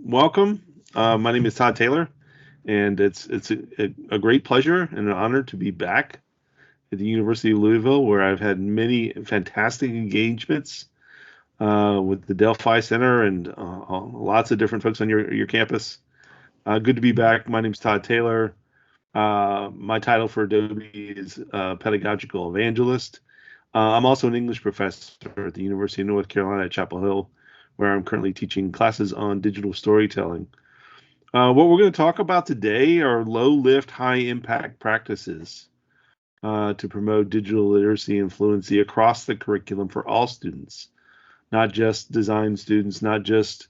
welcome. My name is Todd Taylor, and it's a great pleasure and an honor to be back at the University of Louisville, where I've had many fantastic engagements with the Delphi Center and lots of different folks on your campus. Good to be back. My name is Todd Taylor. My title for Adobe is Pedagogical Evangelist. I'm also an English professor at the University of North Carolina at Chapel Hill, where I'm currently teaching classes on digital storytelling. What we're going to talk about today are low lift, high impact practices to promote digital literacy and fluency across the curriculum for all students, not just design students, not just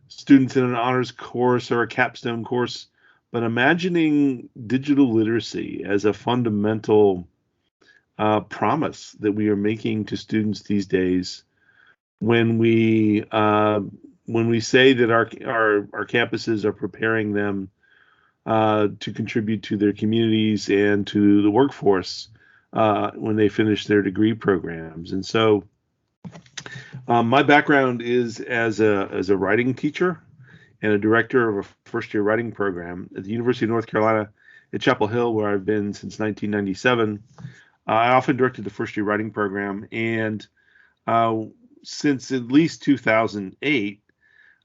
students in an honors course or a capstone course, but imagining digital literacy as a fundamental promise that we are making to students these days when we say that our campuses are preparing them to contribute to their communities and to the workforce when they finish their degree programs. And so my background is as a writing teacher and a director of a first-year writing program at the University of North Carolina at Chapel Hill, where I've been since 1997. I often directed the first-year writing program, and since at least 2008,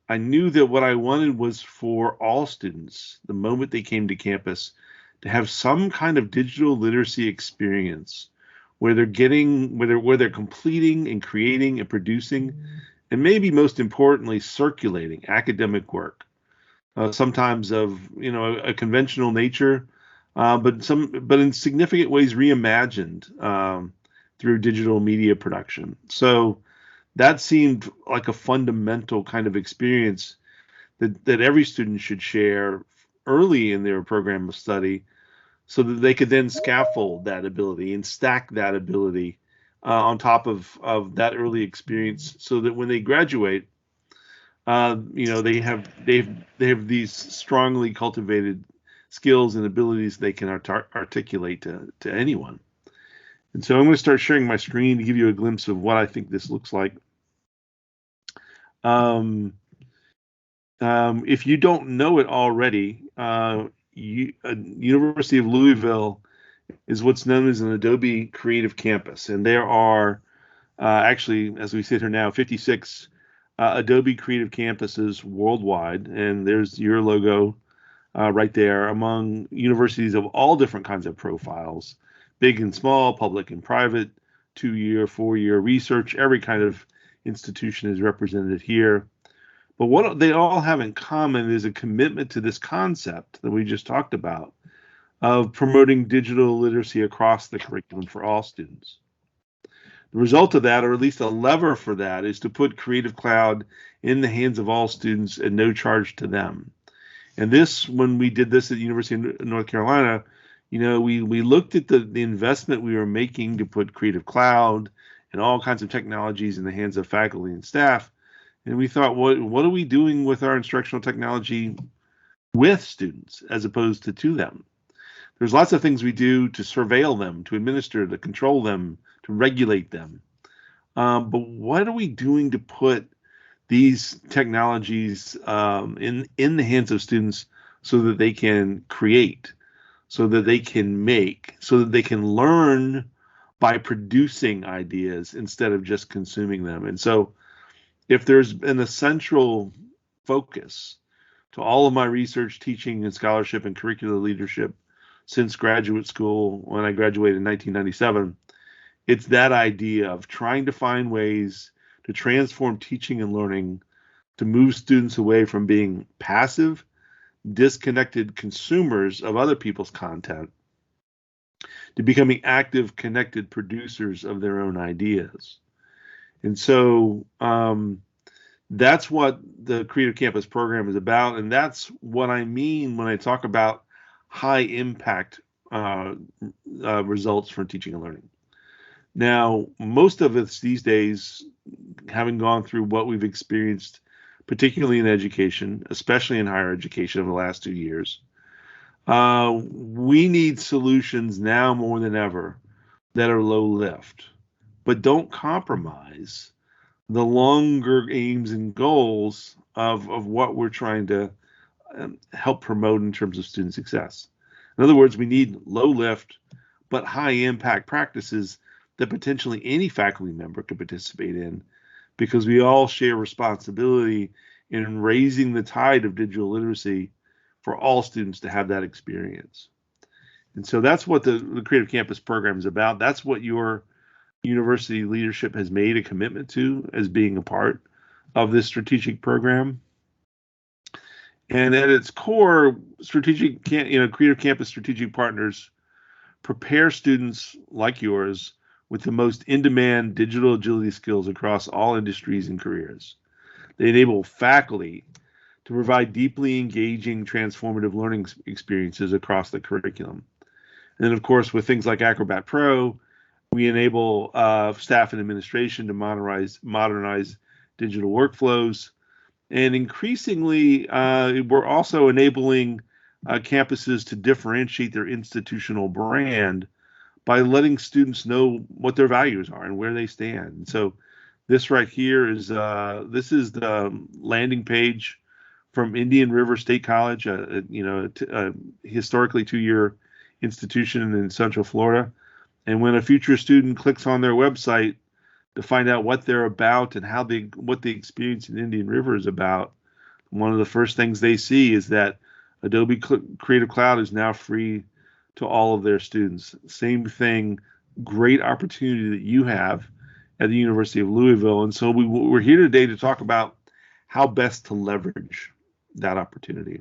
I knew that what I wanted was for all students, the moment they came to campus, to have some kind of digital literacy experience where they're completing and creating and producing, and maybe most importantly, circulating academic work, sometimes of a conventional nature, but in significant ways reimagined through digital media production. So that seemed like a fundamental kind of experience that every student should share early in their program of study, so that they could then scaffold that ability and stack that ability on top of that early experience, so that when they graduate, they have these strongly cultivated skills and abilities they can articulate to anyone. And so I'm going to start sharing my screen to give you a glimpse of what I think this looks like. If you don't know it already, University of Louisville is what's known as an Adobe Creative Campus, and there are actually, as we sit here now, 56 Adobe Creative Campuses worldwide, and there's your logo right there, among universities of all different kinds of profiles, big and small, public and private, 2-year, 4-year research, every kind of institution is represented here. But what they all have in common is a commitment to this concept that we just talked about of promoting digital literacy across the curriculum for all students. The result of that, or at least a lever for that, is to put Creative Cloud in the hands of all students at no charge to them. And this, when we did this at the University of North Carolina, we looked at the investment we were making to put Creative Cloud and all kinds of technologies in the hands of faculty and staff. And we thought, what are we doing with our instructional technology with students as opposed to them? There's lots of things we do to surveil them, to administer, to control them, to regulate them. But what are we doing to put these technologies in the hands of students so that they can create, so that they can make, so that they can learn by producing ideas instead of just consuming them? And so if there's been a central focus to all of my research, teaching, and scholarship and curricular leadership since graduate school, when I graduated in 1997, it's that idea of trying to find ways to transform teaching and learning to move students away from being passive, disconnected consumers of other people's content to becoming active, connected producers of their own ideas. And so that's what the Creative Campus program is about, and that's what I mean when I talk about high impact results for teaching and learning. Now, most of us these days, having gone through what we've experienced, particularly in education, especially in higher education over the last 2 years, we need solutions now more than ever that are low lift, but don't compromise the longer aims and goals of what we're trying to help promote in terms of student success. In other words, we need low lift but high impact practices that potentially any faculty member could participate in, because we all share responsibility in raising the tide of digital literacy for all students to have that experience. And so that's what the Creative Campus program is about. That's what your university leadership has made a commitment to as being a part of this strategic program. And at its core, Creative Campus strategic partners prepare students like yours with the most in-demand digital agility skills across all industries and careers. They enable faculty to provide deeply engaging, transformative learning experiences across the curriculum. And then, of course, with things like Acrobat Pro, we enable staff and administration to modernize digital workflows. And increasingly, we're also enabling campuses to differentiate their institutional brand by letting students know what their values are and where they stand. And so this right here is the landing page from Indian River State College, a historically 2-year institution in Central Florida. And when a future student clicks on their website to find out what they're about and what the experience in Indian River is about, one of the first things they see is that Adobe Creative Cloud is now free to all of their students. Same thing, great opportunity that you have at the University of Louisville. And so we're here today to talk about how best to leverage that opportunity.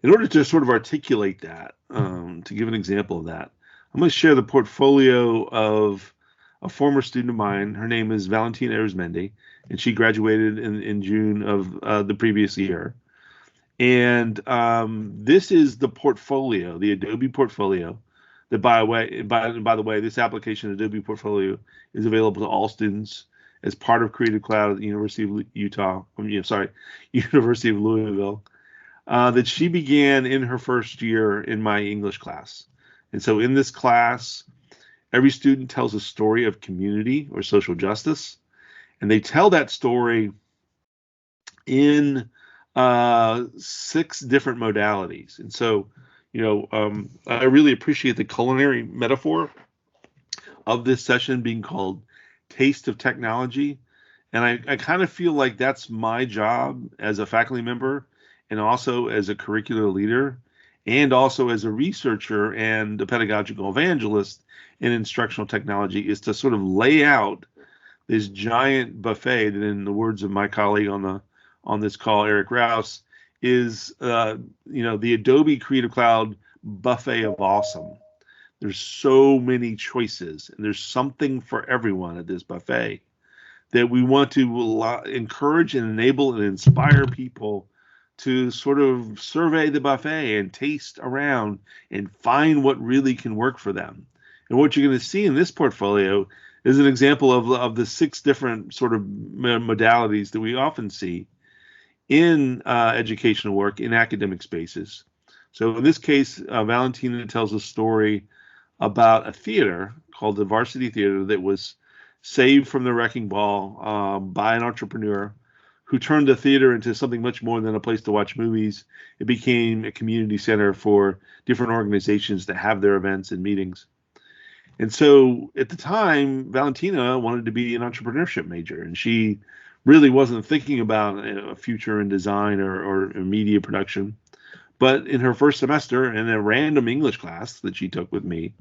In order to sort of articulate that, to give an example of that, I'm going to share the portfolio of a former student of mine. Her name is Valentina Arizmendi, and she graduated in June of the previous year. And this is the portfolio, the Adobe portfolio. That, by the way, this application, Adobe Portfolio, is available to all students as part of Creative Cloud at the University of University of Louisville. That she began in her first year in my English class. And so in this class, every student tells a story of community or social justice, and they tell that story in 6 different modalities. And so, I really appreciate the culinary metaphor of this session being called Taste of Technology. And I kind of feel like that's my job as a faculty member and also as a curricular leader and also as a researcher and a pedagogical evangelist in instructional technology, is to sort of lay out this giant buffet that, in the words of my colleague on this call, Eric Rouse, is the Adobe Creative Cloud buffet of awesome. There's so many choices, and there's something for everyone at this buffet that we want to encourage and enable and inspire people to sort of survey the buffet and taste around and find what really can work for them. And what you're going to see in this portfolio is an example of the 6 different sort of modalities that we often see in educational work in academic spaces. So in this case, Valentina tells a story about a theater called the Varsity Theater that was saved from the wrecking ball by an entrepreneur who turned the theater into something much more than a place to watch movies. It became a community center for different organizations to have their events and meetings. And so at the time, Valentina wanted to be an entrepreneurship major, and she really wasn't thinking about a future in design or media production. But in her first semester, in a random English class that she took with me,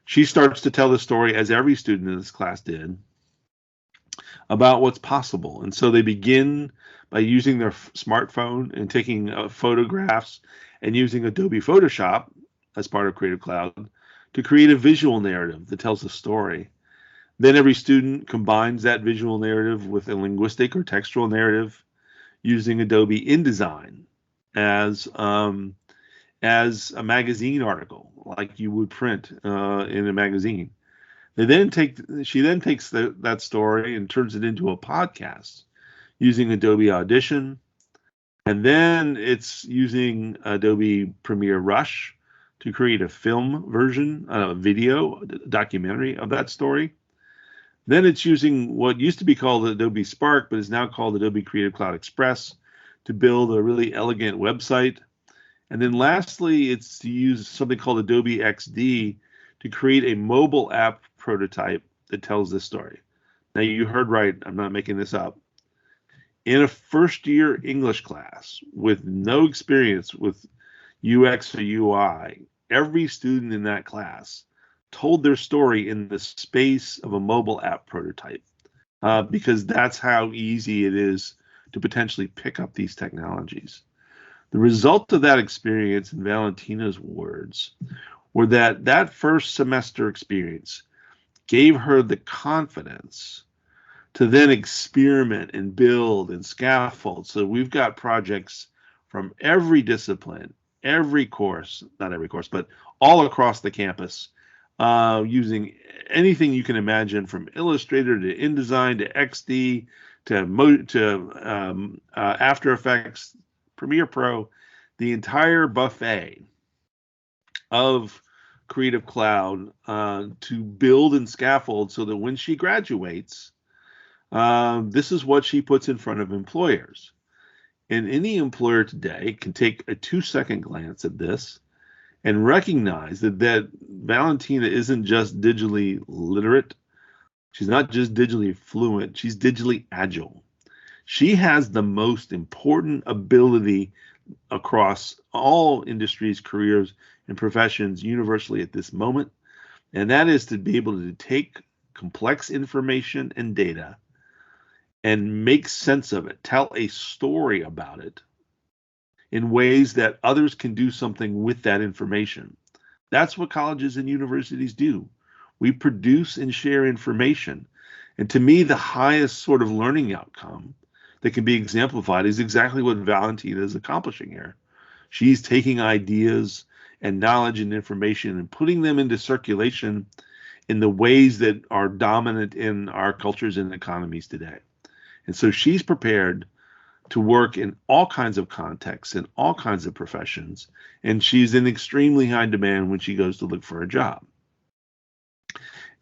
she starts to tell the story, as every student in this class did, about what's possible. And so they begin by using their smartphone and taking photographs and using Adobe Photoshop as part of Creative Cloud to create a visual narrative that tells a story. Then every student combines that visual narrative with a linguistic or textual narrative using Adobe InDesign as a magazine article, like you would print in a magazine. She then takes that story and turns it into a podcast using Adobe Audition, and then it's using Adobe Premiere Rush to create a film version, a video documentary of that story. Then it's using what used to be called Adobe Spark, but is now called Adobe Creative Cloud Express to build a really elegant website. And then lastly, it's to use something called Adobe XD to create a mobile app prototype that tells this story. Now, you heard right, I'm not making this up. In a first year English class with no experience with UX or UI, every student in that class told their story in the space of a mobile app prototype, because that's how easy it is to potentially pick up these technologies. The result of that experience, in Valentina's words, were that first semester experience gave her the confidence to then experiment and build and scaffold. So we've got projects from every discipline, every course, not every course, but all across the campus, using anything you can imagine, from Illustrator to InDesign to XD to After Effects, Premiere Pro, the entire buffet of Creative Cloud, to build and scaffold so that when she graduates, this is what she puts in front of employers. And any employer today can take a 2-second glance at this and recognize that Valentina isn't just digitally literate. She's not just digitally fluent. She's digitally agile. She has the most important ability across all industries, careers, and professions universally at this moment. And that is to be able to take complex information and data and make sense of it, tell a story about it in ways that others can do something with that information. That's what colleges and universities do. We produce and share information. And to me, the highest sort of learning outcome that can be exemplified is exactly what Valentina is accomplishing here. She's taking ideas and knowledge and information and putting them into circulation in the ways that are dominant in our cultures and economies today. And so she's prepared to work in all kinds of contexts and all kinds of professions, and she's in extremely high demand when she goes to look for a job.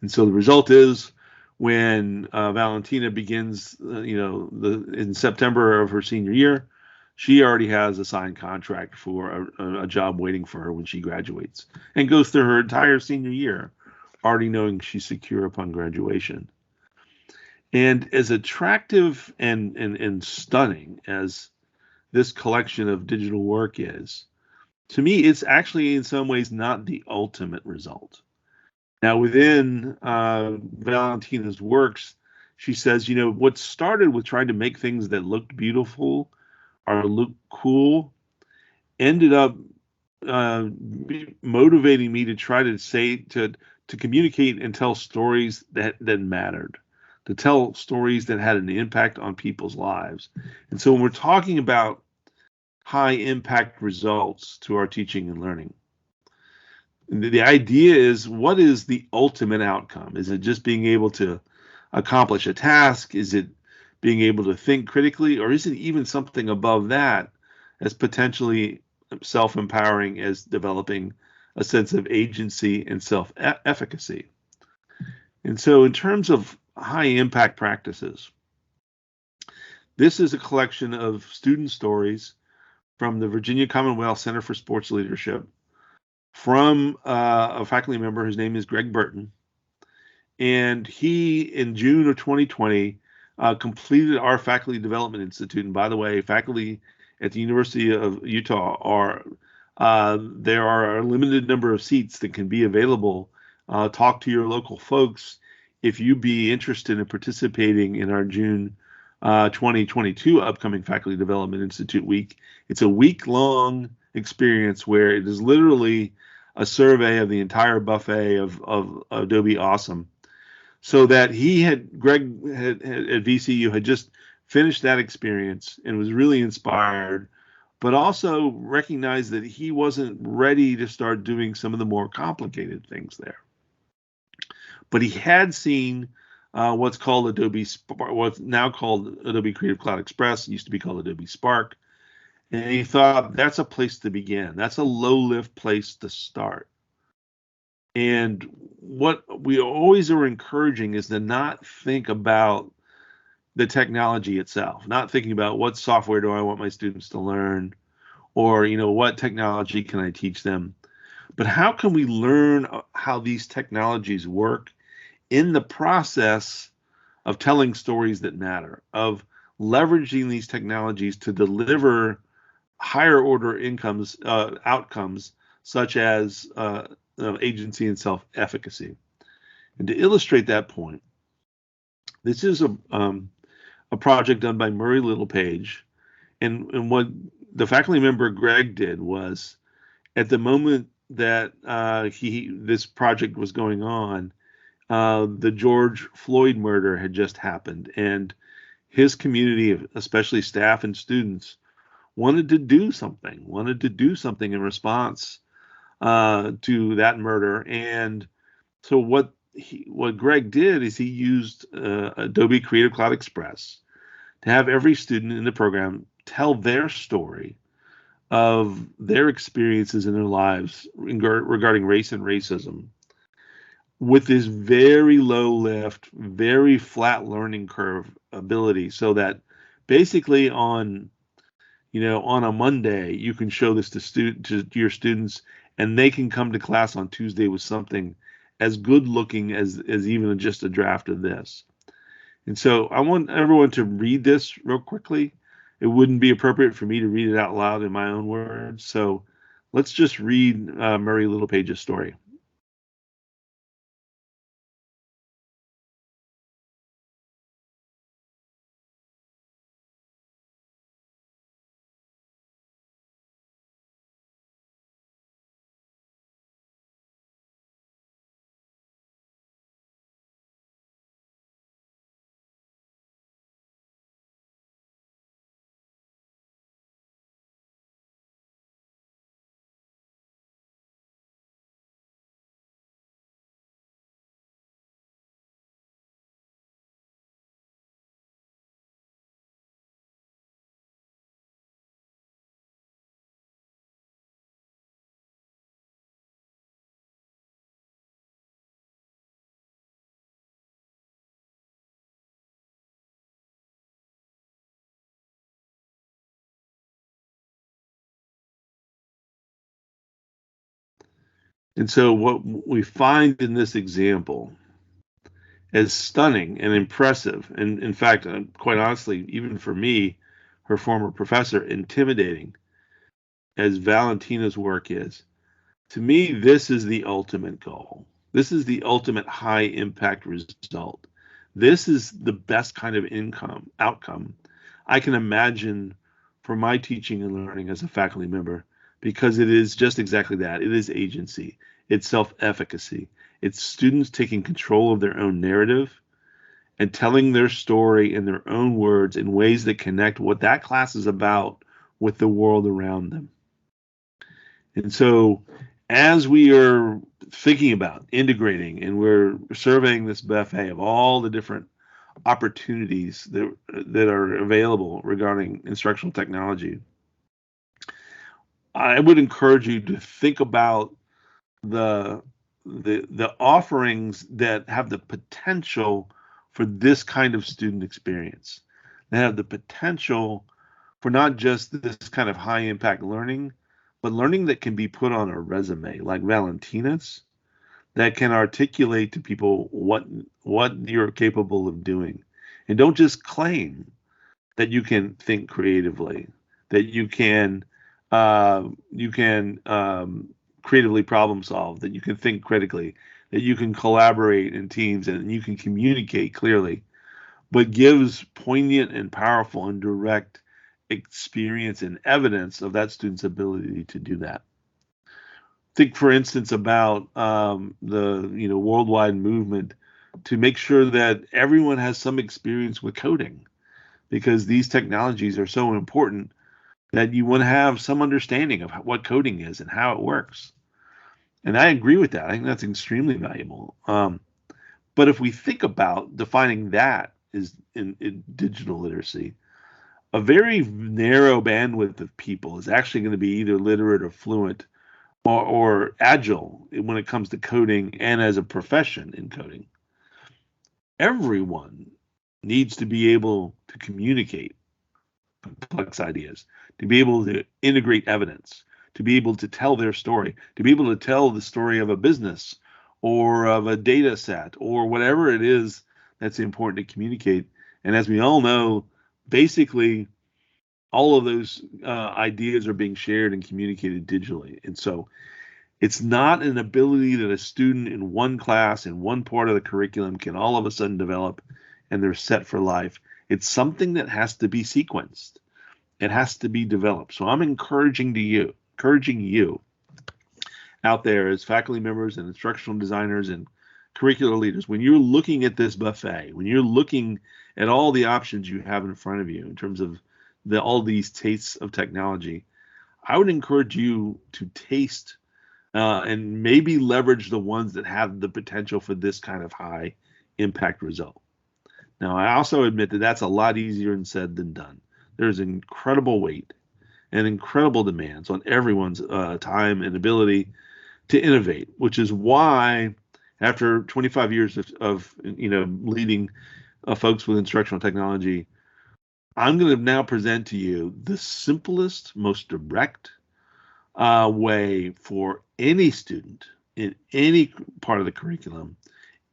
And so the result is, when Valentina begins, in September of her senior year, she already has a signed contract for a job waiting for her when she graduates, and goes through her entire senior year already knowing she's secure upon graduation. And as attractive and stunning as this collection of digital work is, to me, it's actually in some ways not the ultimate result. Now, within Valentina's works, she says, what started with trying to make things that looked beautiful or looked cool ended up motivating me to try to to communicate and tell stories that mattered, to tell stories that had an impact on people's lives. And so when we're talking about high impact results to our teaching and learning, the idea is, what is the ultimate outcome? Is it just being able to accomplish a task? Is it being able to think critically? Or is it even something above that, as potentially self-empowering as developing a sense of agency and self-efficacy? And so in terms of high impact practices, this is a collection of student stories from the Virginia Commonwealth Center for Sports Leadership, from a faculty member whose name is Greg Burton. And he, in June of 2020, completed our Faculty Development Institute. And by the way, faculty at the University of Utah there are a limited number of seats that can be available. Talk to your local folks if you'd be interested in participating in our June 2022 upcoming Faculty Development Institute week. It's a week-long experience where it is literally a survey of the entire buffet of Adobe Awesome. So that Greg at VCU had just finished that experience and was really inspired, but also recognized that he wasn't ready to start doing some of the more complicated things there. But he had seen what's called Adobe Spark, what's now called Adobe Creative Cloud Express, used to be called Adobe Spark. And he thought, that's a place to begin. That's a low-lift place to start. And what we always are encouraging is to not think about the technology itself, not thinking about what software do I want my students to learn, or what technology can I teach them, but how can we learn how these technologies work in the process of telling stories that matter, of leveraging these technologies to deliver higher order outcomes, such as agency and self-efficacy. And to illustrate that point, this is a project done by Murray Littlepage. And what the faculty member Greg did was, at the moment that this project was going on, the George Floyd murder had just happened, and his community, especially staff and students, wanted to do something in response to that murder. And so what Greg did is he used Adobe Creative Cloud Express to have every student in the program tell their story of their experiences in their lives regarding race and racism, with this very low lift, very flat learning curve ability, so that basically on a Monday you can show this to your students, and they can come to class on Tuesday with something as good looking as even just a draft of this. And so I want everyone to read this real quickly. It wouldn't be appropriate for me to read it out loud in my own words, so let's just read Murray Littlepage's story. And so what we find in this example, as stunning and impressive, and in fact, quite honestly, even for me, her former professor, intimidating as Valentina's work is, to me, this is the ultimate goal. This is the ultimate high impact result. This is the best kind of outcome I can imagine for my teaching and learning as a faculty member, because it is just exactly that. It is agency, it's self-efficacy, it's students taking control of their own narrative and telling their story in their own words in ways that connect what that class is about with the world around them. And so, as we are thinking about integrating and we're surveying this buffet of all the different opportunities that are available regarding instructional technology, I would encourage you to think about the the offerings that have the potential for this kind of student experience. They have the potential for not just this kind of high impact learning, but learning that can be put on a resume, like Valentina's, that can articulate to people what you're capable of doing. And don't just claim that you can think creatively, that you can creatively problem solve, that you can think critically, that you can collaborate in teams, and you can communicate clearly, but gives poignant and powerful and direct experience and evidence of that student's ability to do that. Think, for instance, about the worldwide movement to make sure that everyone has some experience with coding, because these technologies are so important that you want to have some understanding of what coding is and how it works. And I agree with that. I think that's extremely valuable. But if we think about defining that as in digital literacy, a very narrow bandwidth of people is actually going to be either literate or fluent or agile when it comes to coding and as a profession in coding. Everyone needs to be able to communicate complex ideas, to be able to integrate evidence, to be able to tell their story, to be able to tell the story of a business or of a data set or whatever it is that's important to communicate. And as we all know, basically all of those ideas are being shared and communicated digitally. And so it's not an ability that a student in one class, in one part of the curriculum, can all of a sudden develop and they're set for life. It's something that has to be sequenced. It has to be developed. So I'm encouraging you out there as faculty members and instructional designers and curricular leaders, when you're looking at this buffet, when you're looking at all the options you have in front of you in terms of all these tastes of technology, I would encourage you to taste and maybe leverage the ones that have the potential for this kind of high impact result. Now, I also admit that that's a lot easier said than done. There's incredible weight and incredible demands on everyone's time and ability to innovate, which is why after 25 years of leading folks with instructional technology, I'm going to now present to you the simplest, most direct way for any student in any part of the curriculum,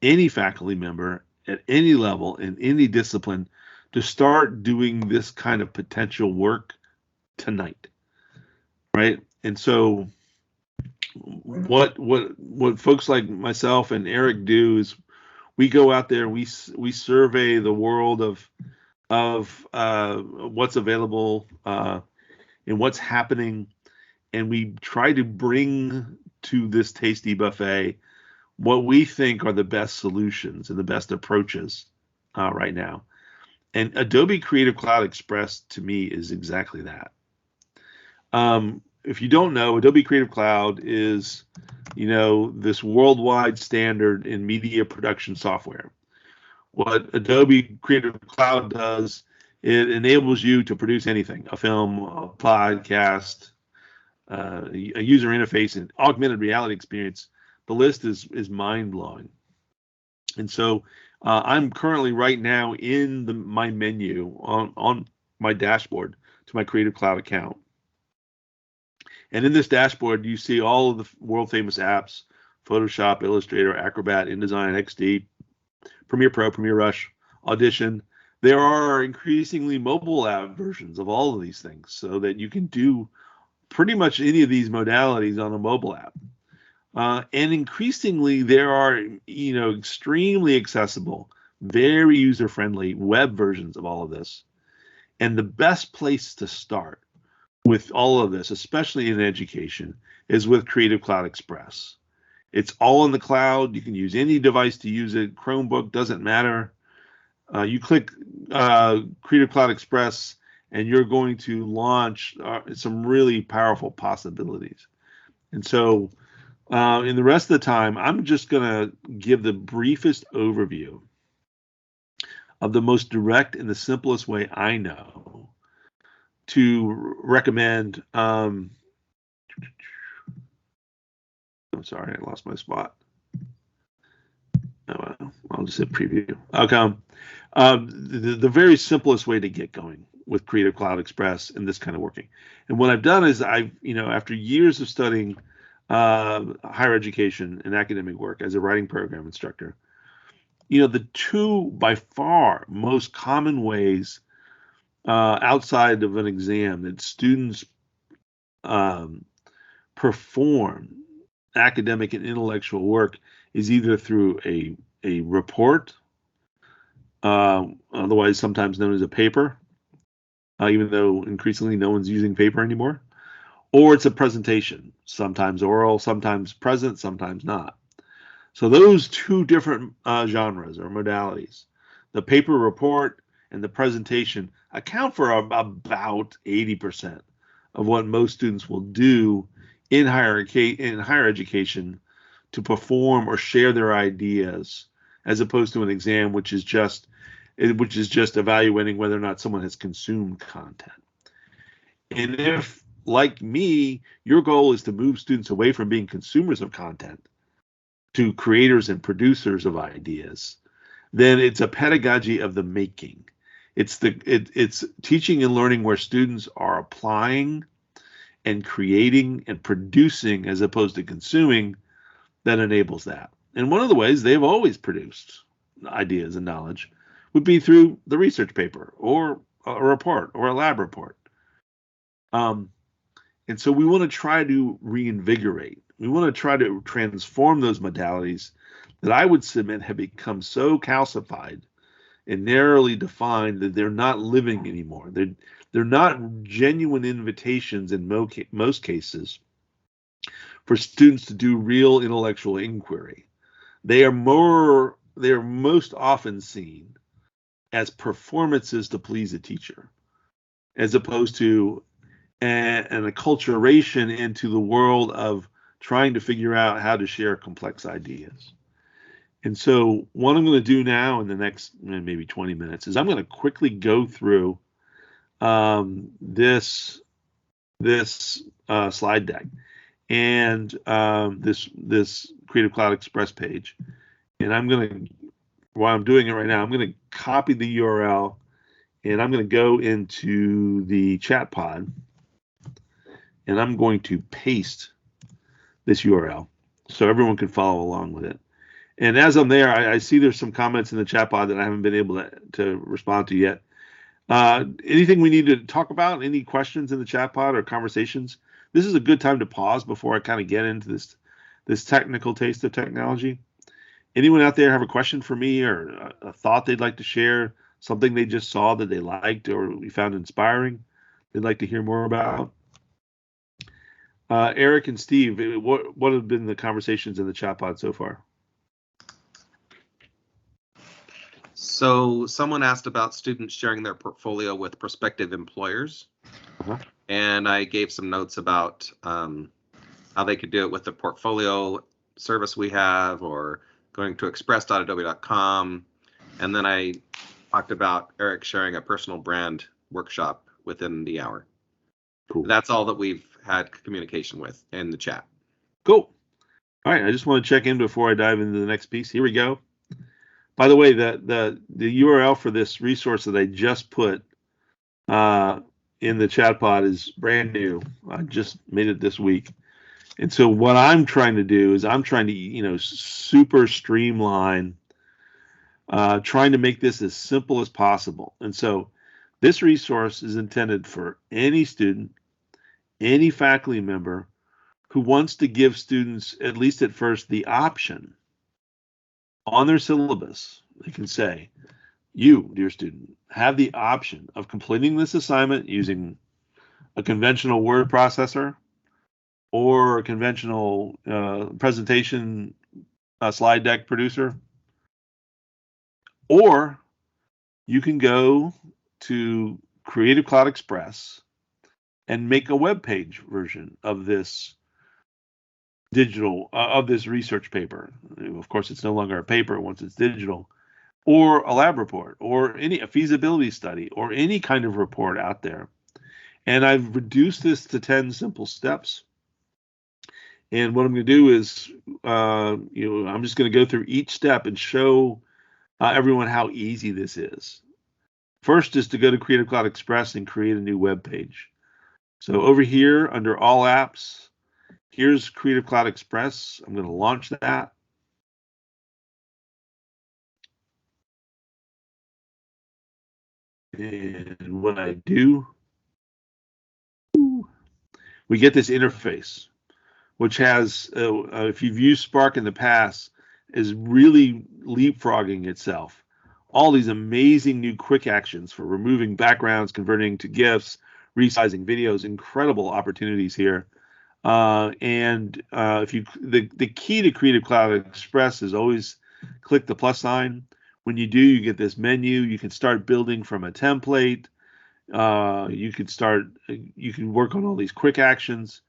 any faculty member at any level in any discipline to start doing this kind of potential work tonight, right? And so what folks like myself and Eric do is we go out there, we survey the world of what's available and what's happening, and we try to bring to this tasty buffet what we think are the best solutions and the best approaches right now. And Adobe Creative Cloud Express to me is exactly that. If you don't know, Adobe Creative Cloud is, this worldwide standard in media production software. What Adobe Creative Cloud does, it enables you to produce anything, a film, a podcast, a user interface, an augmented reality experience. The list is mind-blowing. And so I'm currently right now in my menu on my dashboard to my Creative Cloud account. And in this dashboard, you see all of the world famous apps: Photoshop, Illustrator, Acrobat, InDesign, XD, Premiere Pro, Premiere Rush, Audition. There are increasingly mobile app versions of all of these things so that you can do pretty much any of these modalities on a mobile app. And increasingly, there are, extremely accessible, very user-friendly web versions of all of this. And the best place to start with all of this, especially in education, is with Creative Cloud Express. It's all in the cloud. You can use any device to use it. Chromebook, doesn't matter. You click Creative Cloud Express, and you're going to launch some really powerful possibilities. And so in the rest of the time, I'm just going to give the briefest overview of the most direct and the simplest way I know to recommend. I'm sorry, I lost my spot. Oh, well, I'll just hit preview. Okay. The very simplest way to get going with Creative Cloud Express and this kind of working. And what I've done is after years of studying higher education and academic work as a writing program instructor, the two by far most common ways outside of an exam that students perform academic and intellectual work is either through a report, otherwise sometimes known as a paper, even though increasingly no one's using paper anymore, or it's a presentation, sometimes oral, sometimes present, sometimes not. So those two different genres or modalities, the paper report and the presentation, account for about 80% of what most students will do in higher education to perform or share their ideas, as opposed to an exam, which is just evaluating whether or not someone has consumed content. And if like me, your goal is to move students away from being consumers of content to creators and producers of ideas, then it's a pedagogy of the making. It's teaching and learning where students are applying and creating and producing as opposed to consuming that enables that. And one of the ways they've always produced ideas and knowledge would be through the research paper or a report or a lab report. Um, and so we want to try to reinvigorate. We want to try to transform those modalities that I would submit have become so calcified and narrowly defined that they're not living anymore. They're not genuine invitations in most cases for students to do real intellectual inquiry. They are most often seen as performances to please a teacher, as opposed to an acculturation into the world of trying to figure out how to share complex ideas. And so what I'm going to do now in the next maybe 20 minutes is I'm going to quickly go through this slide deck and this Creative Cloud Express page. And I'm going to, while I'm doing it right now, I'm going to copy the URL and I'm going to go into the chat pod and I'm going to paste this URL so everyone can follow along with it. And as I'm there, I see there's some comments in the chat pod that I haven't been able to respond to yet. Anything we need to talk about? Any questions in the chat pod or conversations? This is a good time to pause before I kind of get into this technical taste of technology. Anyone out there have a question for me or a thought they'd like to share? Something they just saw that they liked or we found inspiring they'd like to hear more about? Eric and Steve, what have been the conversations in the chat pod so far? So someone asked about students sharing their portfolio with prospective employers. And I gave some notes about how they could do it with the portfolio service we have or going to express.adobe.com. And then I talked about Eric sharing a personal brand workshop within the hour. Cool. That's all that we've had communication with in the chat. Cool. All right, I just want to check in before I dive into the next piece. Here we go. By the way, the URL for this resource that I just put in the chat pod is brand new. I just made it this week. And so what I'm trying to do is I'm trying to, super streamline, trying to make this as simple as possible. And so this resource is intended for any student, any faculty member who wants to give students, at least at first, the option on their syllabus. They can say, you, dear student, have the option of completing this assignment using a conventional word processor or a conventional presentation slide deck producer, or you can go to Creative Cloud Express and make a web page version of this of this research paper. Of course, it's no longer a paper once it's digital, or a lab report, or a feasibility study, or any kind of report out there. And I've reduced this to 10 simple steps. And what I'm going to do is, I'm just going to go through each step and show everyone how easy this is. First is to go to Creative Cloud Express and create a new web page. So over here under All Apps, here's Creative Cloud Express. I'm going to launch that. And when I do, we get this interface, which has, if you've used Spark in the past, is really leapfrogging itself. All these amazing new quick actions for removing backgrounds, converting to GIFs, resizing videos, incredible opportunities here. The key to Creative Cloud Express is always click the plus sign. When you do, you get this menu. You can start building from a template. You can work on all these quick actions.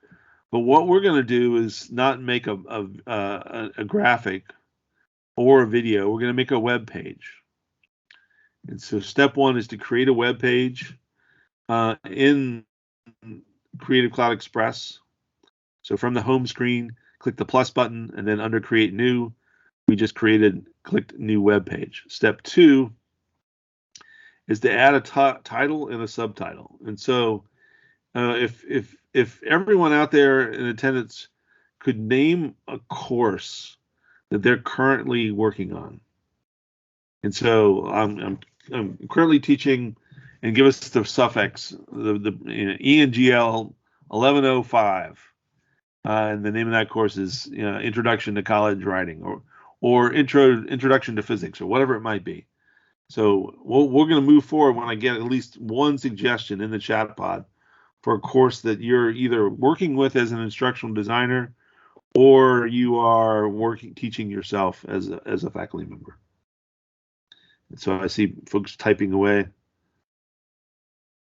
But what we're going to do is not make a graphic or a video. We're going to make a web page. And so step one is to create a web page in Creative Cloud Express. So from the home screen, click the plus button, and then under Create New, we just clicked New Web Page. Step 2 is to add a title and a subtitle. And so if everyone out there in attendance could name a course that they're currently working on. And so I'm currently teaching, and give us the suffix, the ENGL 1105. And the name of that course is Introduction to College Writing, or Introduction to Physics, or whatever it might be. So we're going to move forward when I get at least one suggestion in the chat pod for a course that you're either working with as an instructional designer, or you are teaching yourself as a faculty member. And so I see folks typing away.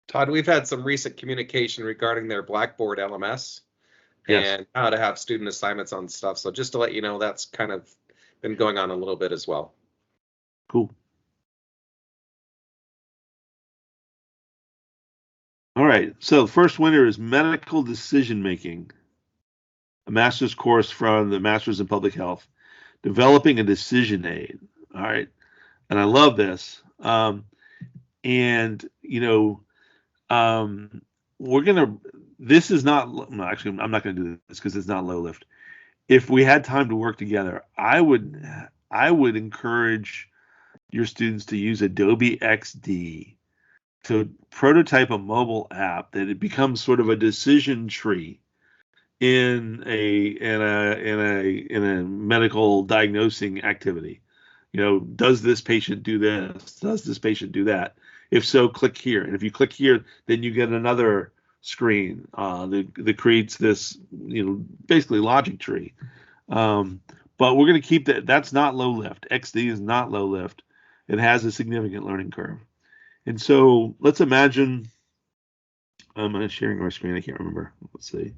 Todd, we've had some recent communication regarding their Blackboard LMS. Yes. And how to have student assignments on stuff. So just to let you know, that's kind of been going on a little bit as well. Cool. All right. So the first winner is Medical Decision Making, a master's course from the Masters in Public Health, developing a decision aid. All right. And I love this. This is not, no, actually, I'm not going to do this because it's not low lift. If we had time to work together, I would encourage your students to use Adobe XD to prototype a mobile app that it becomes sort of a decision tree in a medical diagnosing activity. Does this patient do this? Does this patient do that? If so, click here. And if you click here, then you get another screen that creates this, basically logic tree. But we're going to keep that. That's not low lift. XD is not low lift. It has a significant learning curve. And so let's imagine, I'm sharing my screen. I can't remember. Let's see.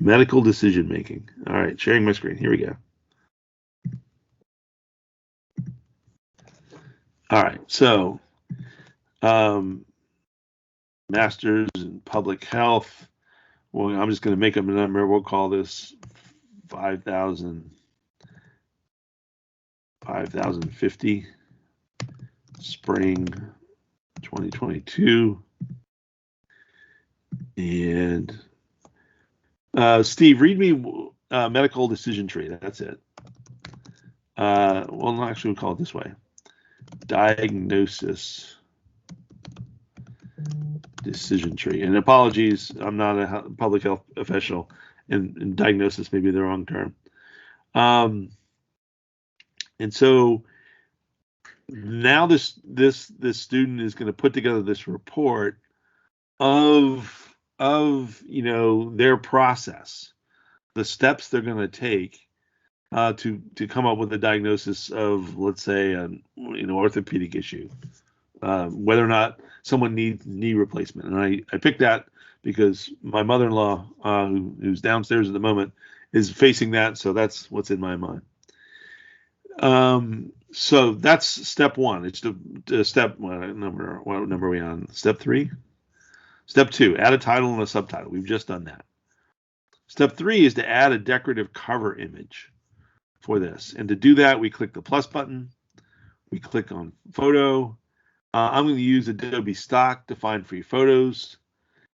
Medical decision making. All right, sharing my screen. Here we go. All right, so Masters in Public Health. Well, I'm just going to make up a number. We'll call this 5,050, spring 2022. And Steve, read me medical decision tree. That's it. Well, actually, we'll call it this way. Diagnosis decision tree. And apologies, I'm not a public health official, and diagnosis may be the wrong term. And so now this student is going to put together this report of their process, the steps they're going to take to come up with a diagnosis of, let's say, an orthopedic issue, whether or not someone needs knee replacement. And I picked that because my mother-in-law, who's downstairs at the moment, is facing that. So that's what's in my mind. So that's step one. It's the step, what number are we on? Step 3? Step 2, add a title and a subtitle. We've just done that. Step 3 is to add a decorative cover image for this. And to do that, we click the plus button. We click on photo. I'm going to use Adobe Stock to find free photos.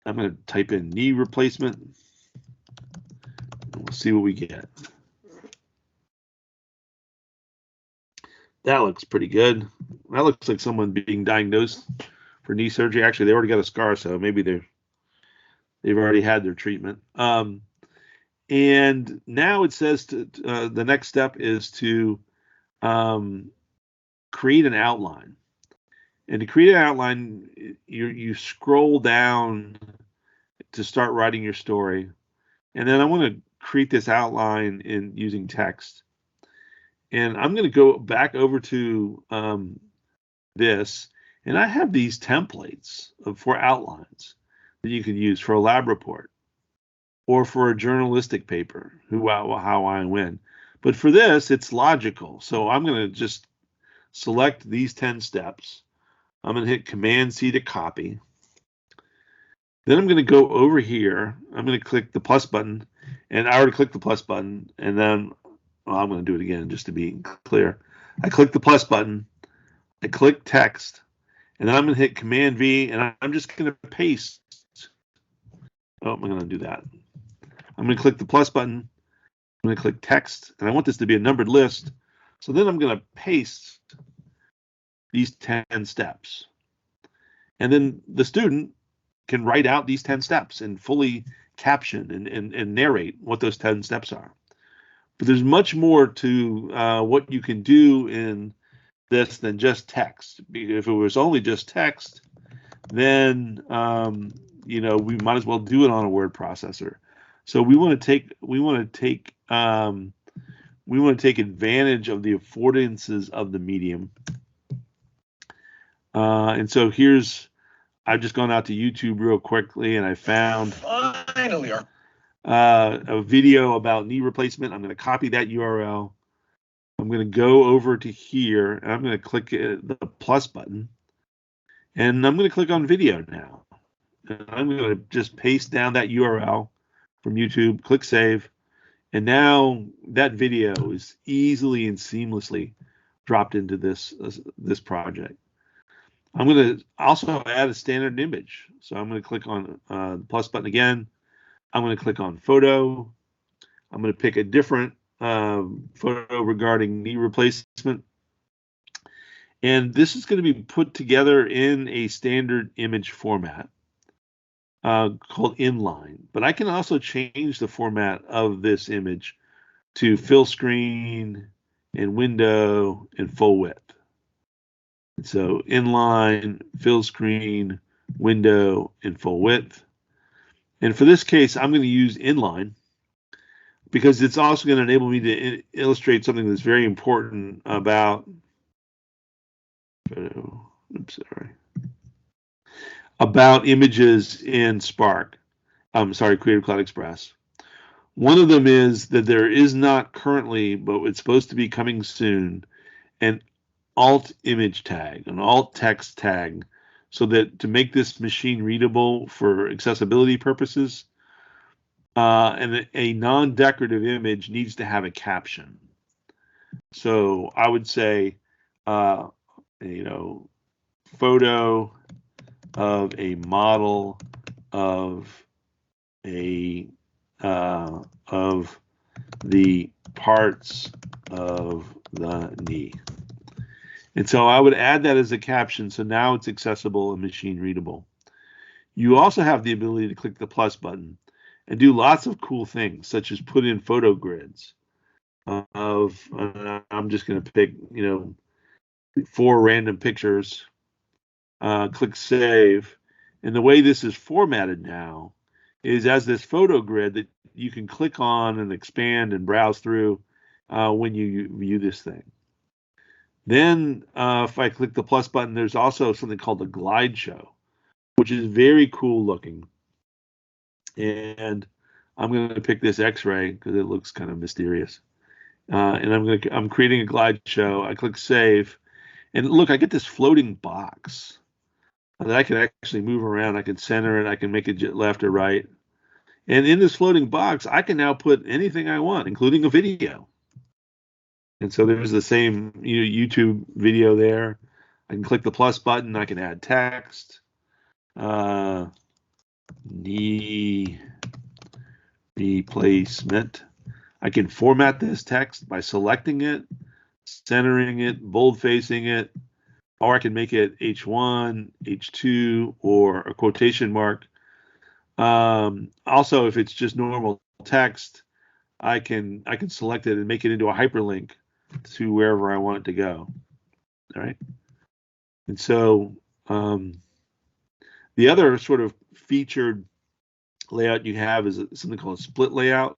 I'm going to type in knee replacement. And we'll see what we get. That looks pretty good. That looks like someone being diagnosed for knee surgery. Actually, they already got a scar, so maybe they've already had their treatment. And now it says the next step is to create an outline. And to create an outline, you scroll down to start writing your story. And then I want to create this outline using text. And I'm going to go back over to this. And I have these templates for outlines that you can use for a lab report or for a journalistic paper, how I win. But for this, it's logical. So I'm going to just select these 10 steps. I'm going to hit Command-C to copy. Then I'm going to go over here. I'm going to click the plus button, and I already clicked the plus button. And then, well, I'm going to do it again just to be clear. I click the plus button. I click text, and then I'm going to hit Command V, and I'm just going to paste. Oh, I'm going to do that. I'm going to click the plus button. I'm going to click text, and I want this to be a numbered list. So then I'm going to paste these 10 steps. And then the student can write out these 10 steps and fully caption and narrate what those 10 steps are. But there's much more to what you can do in this than just text. If it was only just text, then we might as well do it on a word processor. So we want to take advantage of the affordances of the medium. And so I've just gone out to YouTube real quickly, and I found finally a video about knee replacement. I'm going to copy that URL. I'm going to go over to here, and I'm going to click the plus button, and I'm going to click on video now. And I'm going to just paste down that URL from YouTube, click save, and now that video is easily and seamlessly dropped into this project. I'm going to also add a standard image. So I'm going to click on the plus button again. I'm going to click on photo. I'm going to pick a different photo regarding knee replacement. And this is going to be put together in a standard image format called inline. But I can also change the format of this image to fill screen and window and full width. So inline, fill screen, window, and full width. And for this case, I'm going to use inline because it's also going to enable me to illustrate something that's very important about images in Spark. Creative Cloud Express. One of them is that there is not currently, but it's supposed to be coming soon, an alt image tag, an alt text tag, so that to make this machine readable for accessibility purposes, and a non-decorative image needs to have a caption. So I would say, photo of a model of of the parts of the knee. And so I would add that as a caption, so now it's accessible and machine readable. You also have the ability to click the plus button and do lots of cool things, such as put in photo grids I'm just going to pick, 4 random pictures, click save. And the way this is formatted now is as this photo grid that you can click on and expand and browse through when you view this thing. Then if I click the plus button, there's also something called a glide show, which is very cool looking. And I'm going to pick this X-ray because it looks kind of mysterious. And I'm creating a glide show. I click save, and look, I get this floating box that I can actually move around. I can center it. I can make it left or right. And in this floating box, I can now put anything I want, including a video. And so there's the same YouTube video there. I can click the plus button. I can add text. Knee replacement. I can format this text by selecting it, centering it, bold facing it, or I can make it H1, H2, or a quotation mark. Also, if it's just normal text, I can select it and make it into a hyperlink to wherever I want it to go. All right. And so the other sort of featured layout you have is something called a split layout,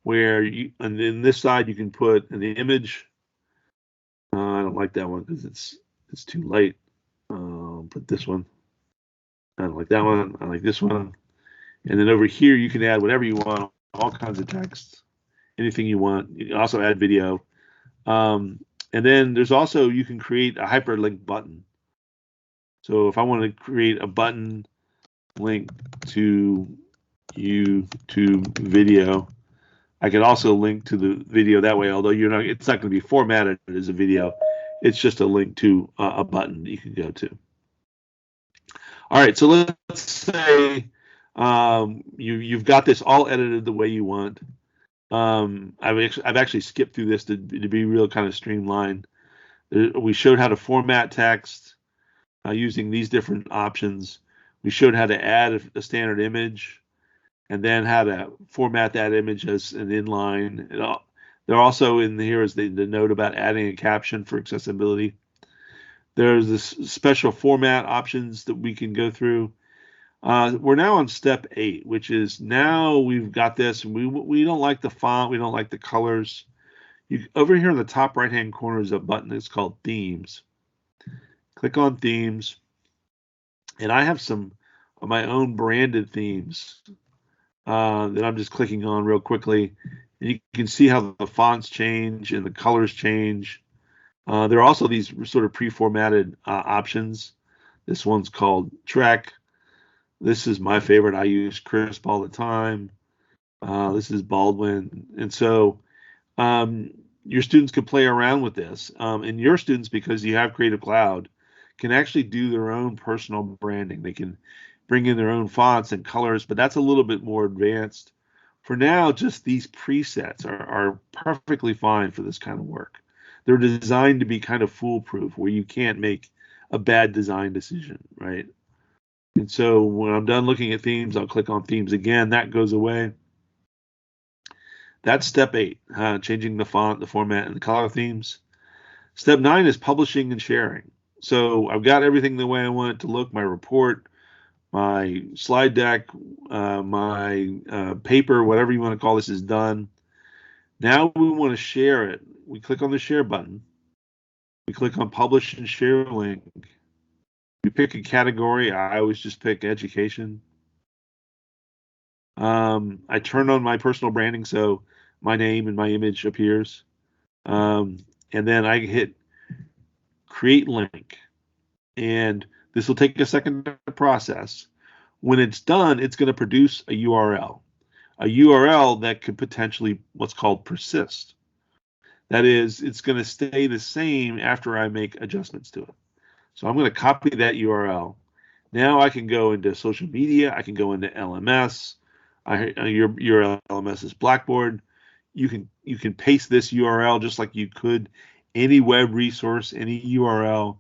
where and in this side you can put an image. I don't like that one because it's too light. Put this one. I don't like that one. I like this one. And then over here you can add whatever you want, all kinds of text, anything you want. You can also add video. And then there's also, you can create a hyperlink button. So if I want to create a button link to YouTube video. I can also link to the video that way, although it's not going to be formatted as a video. It's just a link to a button you can go to. All right, so let's say you've got this all edited the way you want. I've actually skipped through this to be real kind of streamlined. We showed how to format text using these different options. We showed how to add a standard image, and then how to format that image as an inline. They're also in here is the note about adding a caption for accessibility. There's this special format options that we can go through. We're now on step 8, which is now we've got this, and we don't like the font, we don't like the colors. Over here in the top right-hand corner is a button that's called Themes. Click on Themes, and I have some of my own branded themes that I'm just clicking on real quickly. And you can see how the fonts change and the colors change. There are also these sort of pre-formatted options. This one's called Trek. This is my favorite. I use Crisp all the time. This is Baldwin. And so your students can play around with this. And your students, because you have Creative Cloud, can actually do their own personal branding. They can bring in their own fonts and colors, but that's a little bit more advanced. For now, just these presets are perfectly fine for this kind of work. They're designed to be kind of foolproof, where you can't make a bad design decision, right? And so when I'm done looking at themes, I'll click on themes again. That goes away. That's step 8, changing the font, the format, and the color themes. Step 9 is publishing and sharing. So I've got everything the way I want it to look, my report, my slide deck, my paper, whatever you want to call this, is done. Now we want to share it. We click on the share button. We click on publish and share link. We pick a category. I always just pick education. I turn on my personal branding, so my name and my image appears. And then I hit create link. And this will take a second to process. When it's done, it's going to produce a URL that could potentially what's called persist. That is, it's going to stay the same after I make adjustments to it. So I'm going to copy that URL. Now I can go into social media. I can go into LMS. Your LMS is Blackboard. You can paste this URL just like you could any web resource, any URL.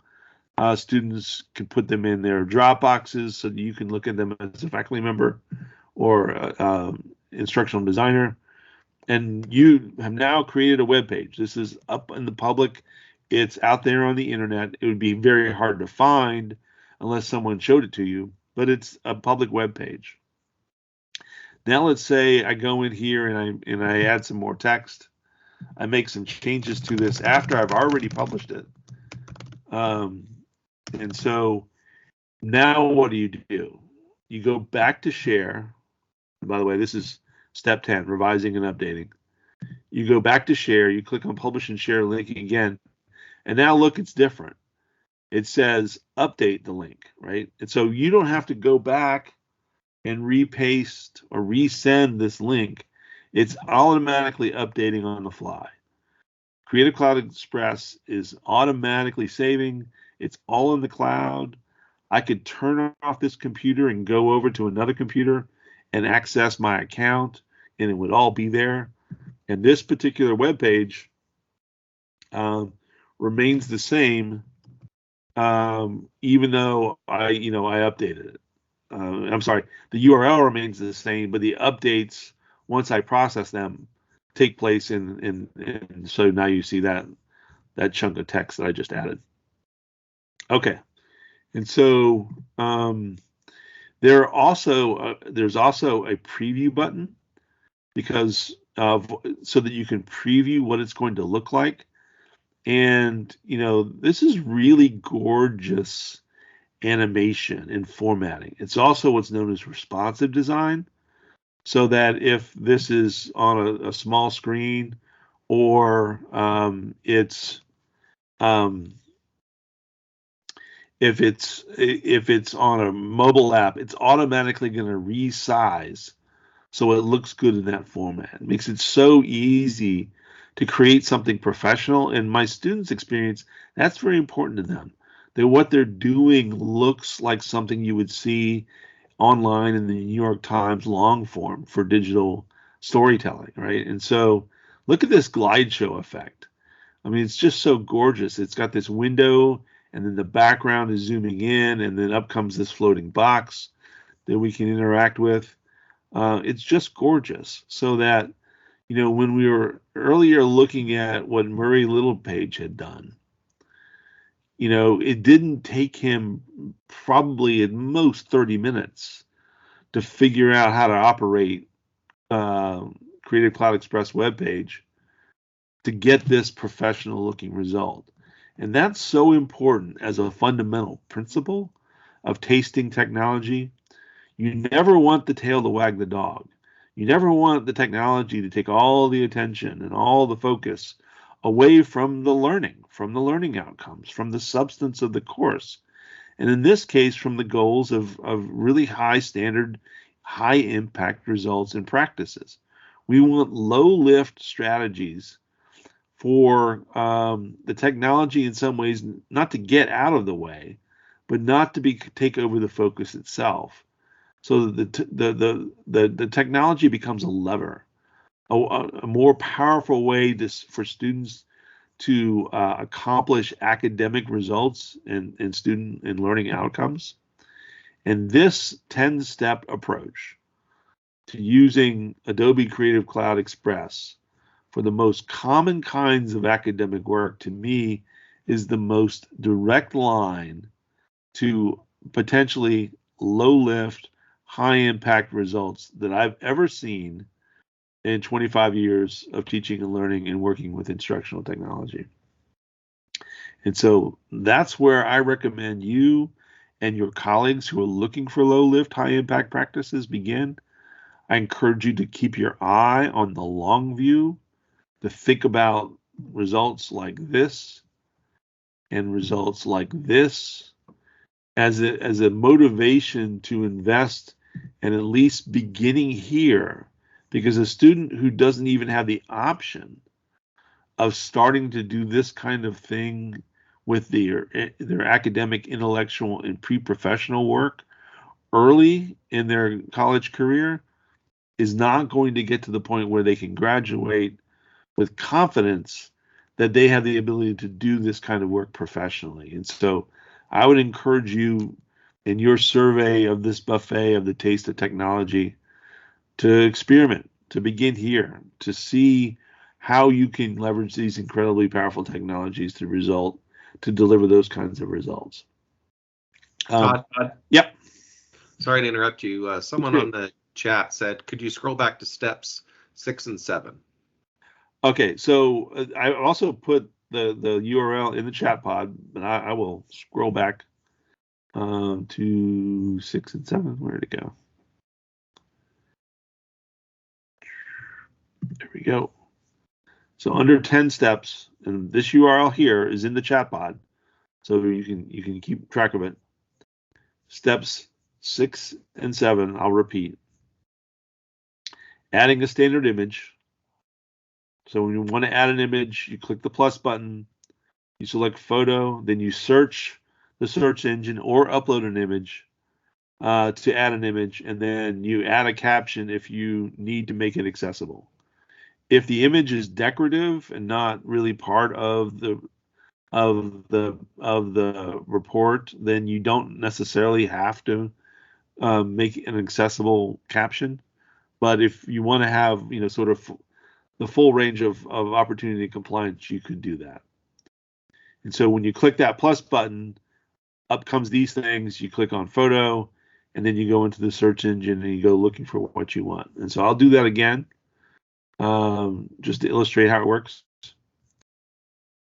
Students can put them in their Dropboxes so that you can look at them as a faculty member or instructional designer. And you have now created a web page. This is up in the public. It's out there on the internet. It would be very hard to find unless someone showed it to you, but it's a public web page. Now let's say I go in here and I add some more text. I make some changes to this after I've already published it. And so now what do? You go back to share. And by the way, this is step 10, revising and updating. You go back to share. You click on publish and share link again. And now look, it's different. It says update the link, right? And so you don't have to go back and repaste or resend this link. It's automatically updating on the fly. Creative Cloud Express is automatically saving. It's all in the cloud. I could turn off this computer and go over to another computer and access my account, and it would all be there. And this particular web page remains the same, even though I updated it. I'm sorry, the URL remains the same, but the updates, once I process them, take place in so now you see that chunk of text that I just added. Okay, and so there's also a preview button so that you can preview what it's going to look like. And this is really gorgeous animation and formatting. It's also what's known as responsive design, so that if this is on a small screen or it's If it's on a mobile app, it's automatically going to resize so it looks good in that format. It makes it so easy to create something professional. And my students' experience, that's very important to them. That what they're doing looks like something you would see online in the New York Times long form for digital storytelling, right? And so look at this glide show effect. I mean, it's just so gorgeous. It's got this window, and then the background is zooming in, and then up comes this floating box that we can interact with. It's just gorgeous. So that, when we were earlier looking at what Murray Littlepage had done, it didn't take him probably at most 30 minutes to figure out how to operate Creative Cloud Express webpage to get this professional looking result. And that's so important as a fundamental principle of tasting technology. You never want the tail to wag the dog. You never want the technology to take all the attention and all the focus away from the learning outcomes, from the substance of the course. And in this case, from the goals of really high standard, high impact results and practices. We want low lift strategies for the technology in some ways, not to get out of the way, but not to take over the focus itself. So that the technology becomes a lever, a more powerful way for students to accomplish academic results and student and learning outcomes. And this 10-step approach to using Adobe Creative Cloud Express for the most common kinds of academic work, to me, is the most direct line to potentially low lift, high impact results that I've ever seen in 25 years of teaching and learning and working with instructional technology. And so that's where I recommend you and your colleagues who are looking for low lift, high impact practices begin. I encourage you to keep your eye on the long view, to think about results like this and results like this as a motivation to invest and at least beginning here, because a student who doesn't even have the option of starting to do this kind of thing with their academic, intellectual, and pre-professional work early in their college career is not going to get to the point where they can graduate with confidence that they have the ability to do this kind of work professionally. And so I would encourage you in your survey of this buffet of the taste of technology to experiment, to begin here, to see how you can leverage these incredibly powerful technologies to deliver those kinds of results. Todd, Yep. Sorry to interrupt you. Someone on the chat said, could you scroll back to steps 6 and 7? Okay, so I also put the URL in the chat pod, but I will scroll back to 6 and 7. Where'd it go? There we go. So under 10 steps, and this URL here is in the chat pod, so you can keep track of it. Steps 6 and 7, I'll repeat. Adding a standard image. So when you want to add an image, you click the plus button, you select photo, then you search the search engine or upload an image to add an image, and then you add a caption if you need to make it accessible. If the image is decorative and not really part of the report, then you don't necessarily have to make an accessible caption. But if you want to have, sort of the full range of opportunity and compliance, you could do that. And so when you click that plus button, up comes these things. You click on photo, and then you go into the search engine and you go looking for what you want. And so I'll do that again, just to illustrate how it works.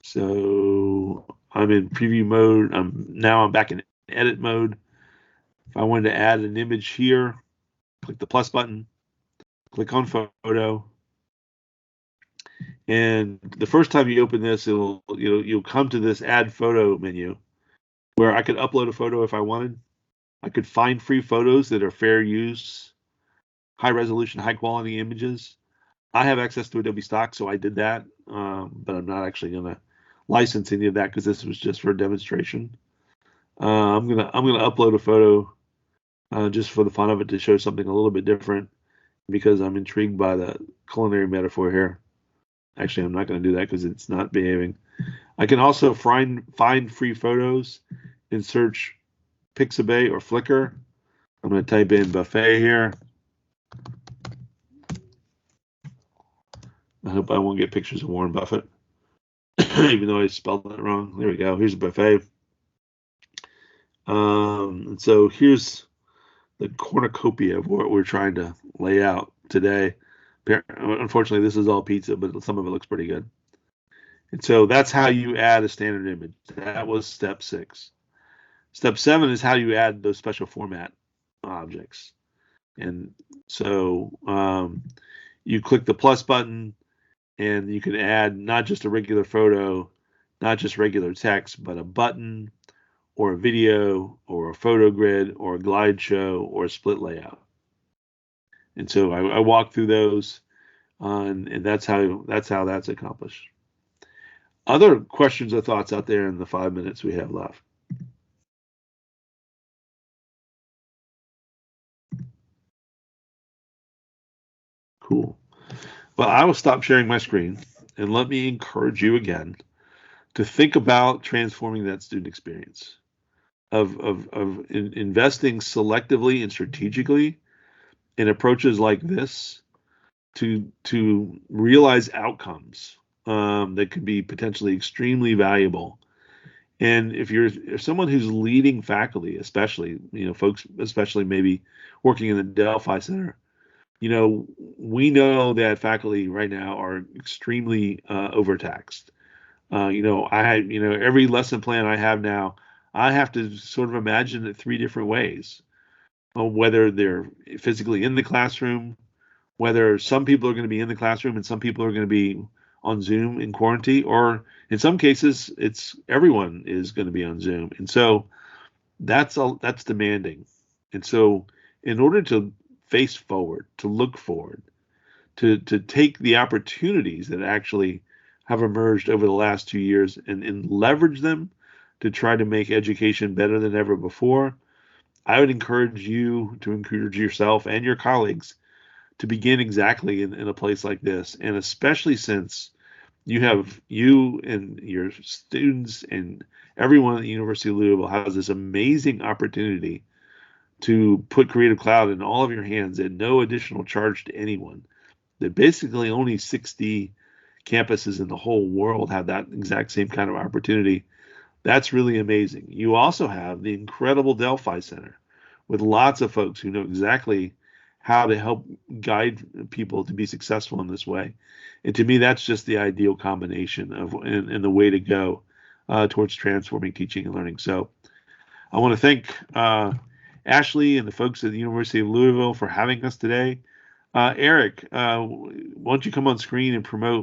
So I'm in preview mode. Now I'm back in edit mode. If I wanted to add an image here, click the plus button, click on photo. And the first time you open this, you'll come to this add photo menu. where I could upload a photo if I wanted. I could find free photos that are fair use, high resolution, high quality images. I have access to Adobe Stock, so I did that, but I'm not actually going to license any of that because this was just for a demonstration. I'm gonna upload a photo just for the fun of it to show something a little bit different because I'm intrigued by the culinary metaphor here. Actually, I'm not going to do that because it's not behaving. I can also find free photos and search Pixabay or Flickr. I'm going to type in buffet here. I hope I won't get pictures of Warren Buffett, even though I spelled that wrong. There we go. Here's a buffet. And so here's the cornucopia of what we're trying to lay out today. Unfortunately, this is all pizza, but some of it looks pretty good. And so that's how you add a standard image. That was step 6. Step 7 is how you add those special format objects. And so you click the plus button, and you can add not just a regular photo, not just regular text, but a button or a video or a photo grid or a glide show or a split layout. And so I walk through those, and that's how that's accomplished. Other questions or thoughts out there in the 5 minutes we have left? Cool. Well, I will stop sharing my screen and let me encourage you again to think about transforming that student experience of investing selectively and strategically in approaches like this to realize outcomes that could be potentially extremely valuable. And if someone who's leading faculty, especially folks, especially maybe working in the Delphi Center, we know that faculty right now are extremely overtaxed. Every lesson plan I have now, I have to sort of imagine it 3 different ways. Whether they're physically in the classroom, whether some people are going to be in the classroom and some people are going to be on Zoom in quarantine, or in some cases, it's everyone is going to be on Zoom. And so that's demanding. And so in order to face forward, to look forward, to take the opportunities that actually have emerged over the last 2 years and leverage them to try to make education better than ever before, I would encourage you to encourage yourself and your colleagues to begin exactly in a place like this. And especially since you and your students and everyone at the University of Louisville has this amazing opportunity to put Creative Cloud in all of your hands at no additional charge to anyone. That basically only 60 campuses in the whole world have that exact same kind of opportunity. That's really amazing. You also have the incredible Delphi Center with lots of folks who know exactly how to help guide people to be successful in this way. And to me, that's just the ideal combination of and the way to go towards transforming teaching and learning. So I want to thank Ashley and the folks at the University of Louisville for having us today. Eric, why don't you come on screen and promote